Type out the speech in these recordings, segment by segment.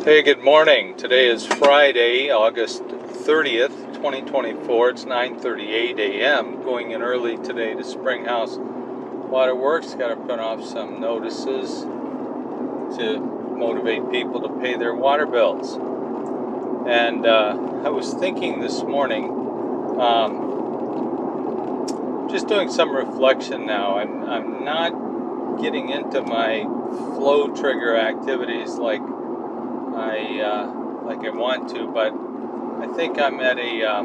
Hey, good morning. Today is Friday, August 30th, 2024. It's 9:38 a.m. Going in early today to Springhouse Waterworks. Got to print off some notices to motivate people to pay their water bills. And I was thinking this morning, just doing some reflection now. I'm not getting into my flow trigger activities like I want to, but I think I'm at a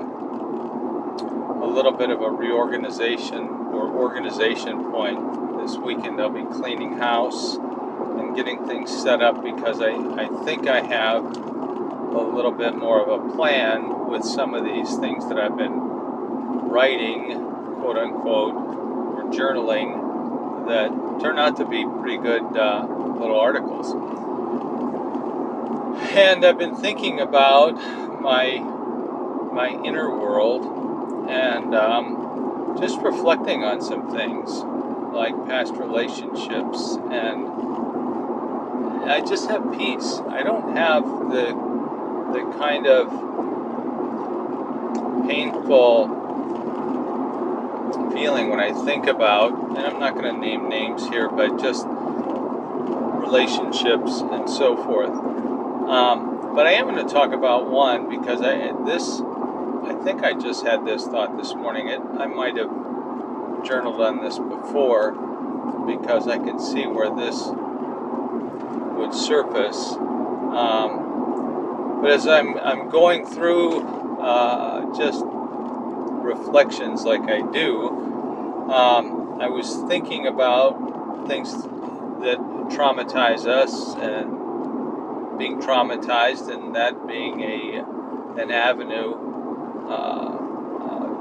little bit of a reorganization or organization point. This weekend I'll be cleaning house and getting things set up because I think I have a little bit more of a plan with some of these things that I've been writing, quote unquote, or journaling, that turn out to be pretty good little articles. And I've been thinking about my inner world and just reflecting on some things like past relationships, and I just have peace. I don't have the kind of painful feeling when I think about, and I'm not going to name names here, but just relationships and so forth. But I am going to talk about one because I think I just had this thought this morning. I might have journaled on this before because I could see where this would surface. But as I'm going through just reflections like I do, I was thinking about things that traumatize us and being traumatized, and that being an avenue,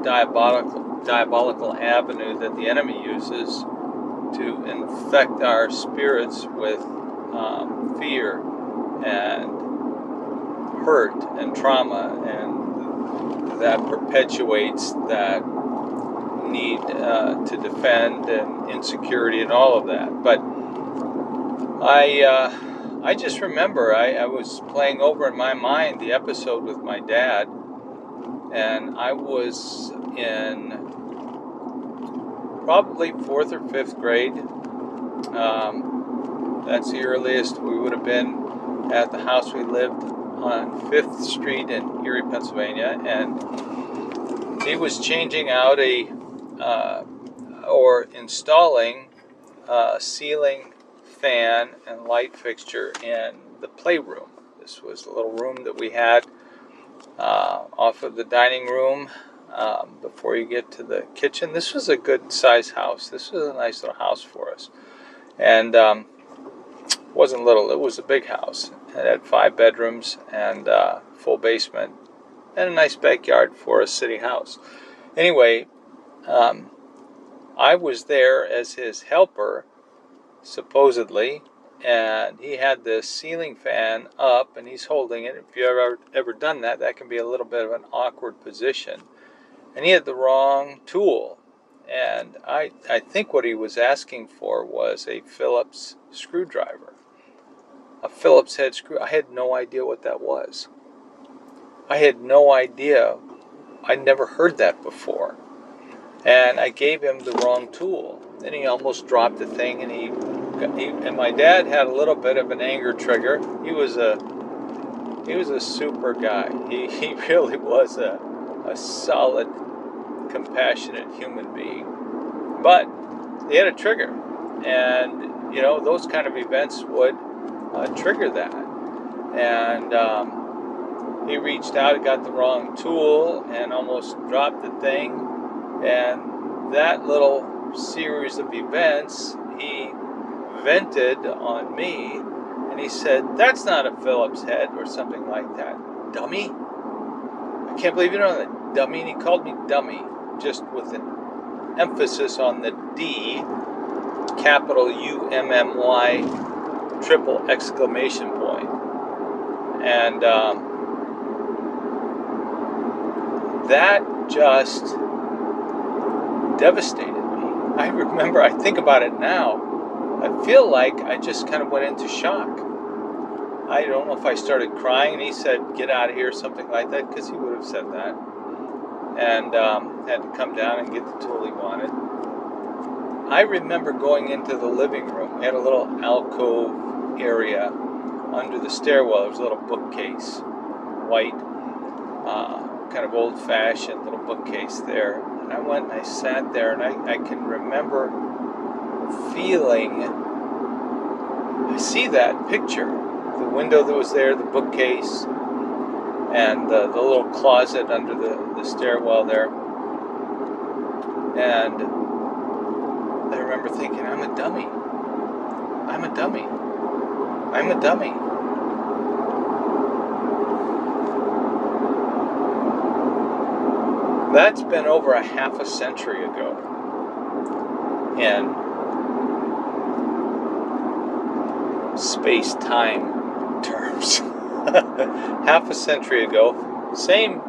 diabolical avenue that the enemy uses to infect our spirits with fear and hurt and trauma, and that perpetuates that need to defend and insecurity and all of that. But I just remember I was playing over in my mind the episode with my dad, and I was in probably 4th or 5th grade. That's the earliest we would have been at the house we lived on 5th Street in Erie, Pennsylvania, and he was changing out or installing a ceiling fan and light fixture in the playroom. This was a little room that we had off of the dining room before you get to the kitchen. This was a good size house. This was a nice little house for us, and wasn't little. It was a big house. It had 5 bedrooms and full basement and a nice backyard for a city house. Anyway, I was there as his helper, supposedly, and he had this ceiling fan up and he's holding it. If you've ever done that, that can be a little bit of an awkward position. And he had the wrong tool, and I think what he was asking for was a Phillips screwdriver, a Phillips head screw. I had no idea what that was. I had no idea. I'd never heard that before, and I gave him the wrong tool. Then he almost dropped the thing, and my dad had a little bit of an anger trigger. He was a super guy. He really was a solid, compassionate human being. But he had a trigger, and those kind of events would trigger that. And he reached out and got the wrong tool and almost dropped the thing. And that little series of events, he vented on me, and he said, "That's not a Phillips head," or something like that. Dummy? I can't believe you know that, dummy. And he called me dummy, just with an emphasis on the D, capital UMMY, triple exclamation point. And that just devastated me. I remember, I think about it now, I feel like I just kind of went into shock. I don't know if I started crying, and he said, "Get out of here," something like that, because he would have said that. And had to come down and get the tool he wanted. I remember going into the living room. We had a little alcove area under the stairwell. There was a little bookcase, white, kind of old-fashioned little bookcase there. And I went and I sat there, and I can remember feeling, I see that picture, the window that was there, the bookcase, and the little closet under the stairwell there. And I remember thinking, I'm a dummy. I'm a dummy. I'm a dummy. That's been over a half a century ago. In space-time terms. Half a century ago. Same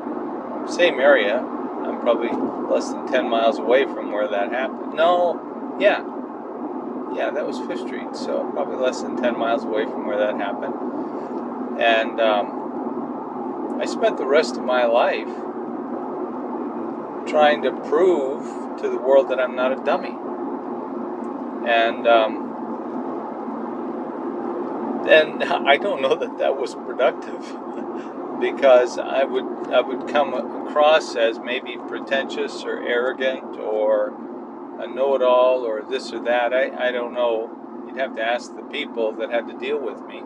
area. I'm probably less than 10 miles away from where that happened. No, yeah, that was 5th Street, so probably less than 10 miles away from where that happened. And I spent the rest of my life trying to prove to the world that I'm not a dummy. And I don't know that was productive, because I would come across as maybe pretentious or arrogant or a know-it-all or this or that. I don't know. You'd have to ask the people that had to deal with me.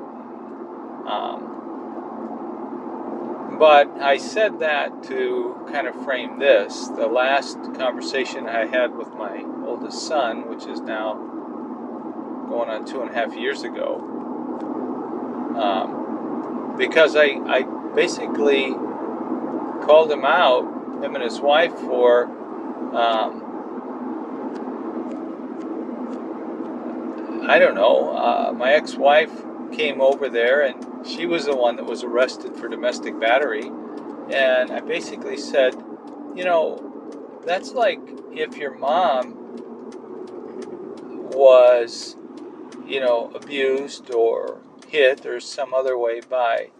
But I said that to kind of frame this. The last conversation I had with my oldest son, which is now going on 2.5 years ago, because I basically called him out, him and his wife, for I don't know, my ex-wife came over there, and she was the one that was arrested for domestic battery. And I basically said, that's like if your mom was, abused or hit or some other way by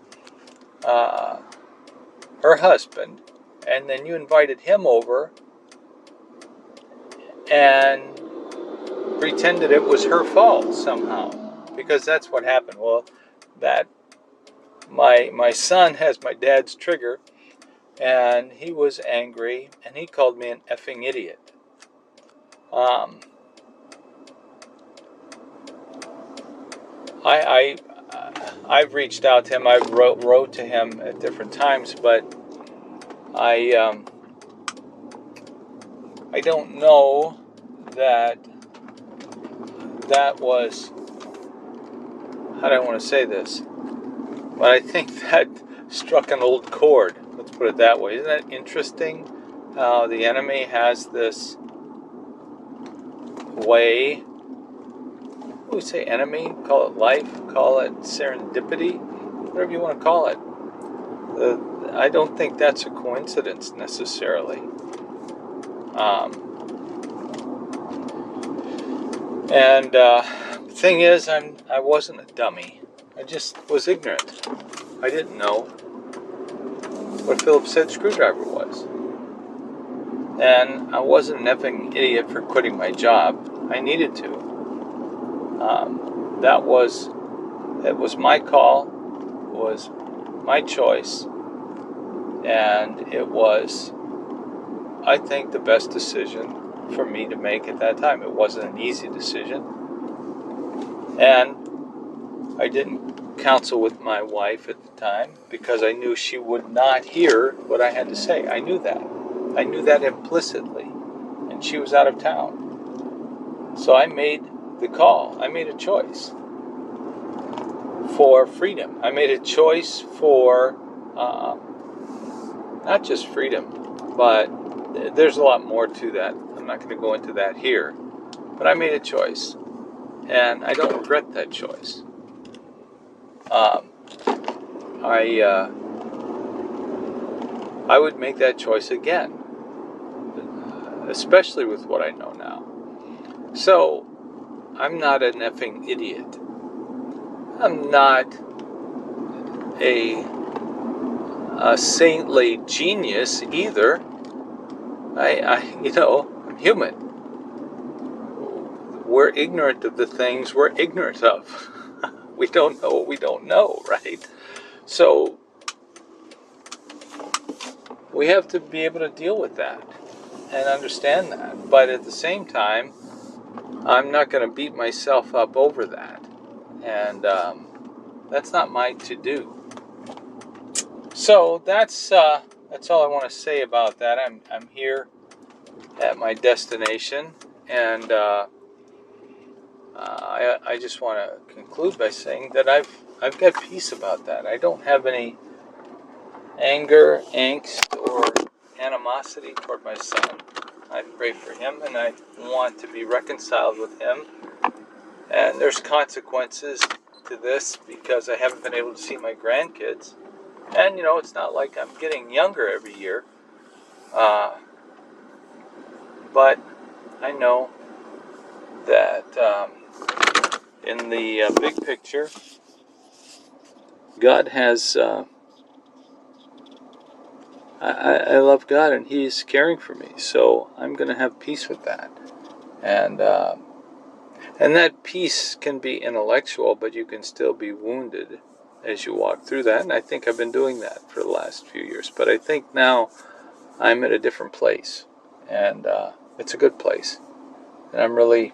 her husband, and then you invited him over and pretended it was her fault somehow, because that's what happened. Well, that my son has my dad's trigger, and he was angry, and he called me an effing idiot. I've reached out to him. I wrote to him at different times, but I don't know that was, how do I want to say this? But I think that struck an old chord. Let's put it that way. Isn't that interesting? How the enemy has this way. We say enemy, call it life, call it serendipity, whatever you want to call it. I don't think that's a coincidence necessarily. And the thing is, I wasn't a dummy. I just was ignorant. I didn't know what a Phillips head screwdriver was. And I wasn't an effing idiot for quitting my job. I needed to. It was my call, it was my choice, and it was, I think, the best decision for me to make at that time. It wasn't an easy decision, and I didn't counsel with my wife at the time because I knew she would not hear what I had to say. I knew that implicitly, and she was out of town. So I made the call. I made a choice for freedom. I made a choice for not just freedom, but there's a lot more to that. I'm not going to go into that here. But I made a choice, and I don't regret that choice. I would make that choice again, especially with what I know now. So, I'm not an effing idiot. I'm not a saintly genius either. I'm human. We're ignorant of the things we're ignorant of. We don't know what we don't know, right? So we have to be able to deal with that and understand that. But at the same time, I'm not going to beat myself up over that. And that's not my to-do. So that's all I want to say about that. I'm here at my destination, and I just want to conclude by saying that I've got peace about that. I don't have any anger, angst, or animosity toward my son. I pray for him, and I want to be reconciled with him. And there's consequences to this because I haven't been able to see my grandkids. And, it's not like I'm getting younger every year. But I know that in the big picture, God has... I love God, and He's caring for me. So I'm going to have peace with that. And that peace can be intellectual, but you can still be wounded as you walk through that. And I think I've been doing that for the last few years. But I think now I'm at a different place. And it's a good place. And I'm really,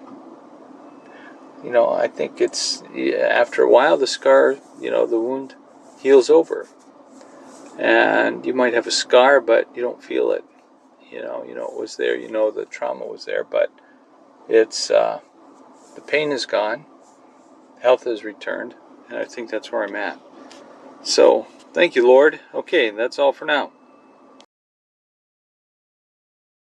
I think it's, after a while, the scar, the wound heals over. And you might have a scar, but you don't feel it. You know it was there. The trauma was there. But it's, the pain is gone. Health has returned. And I think that's where I'm at. So, thank you, Lord. Okay, that's all for now.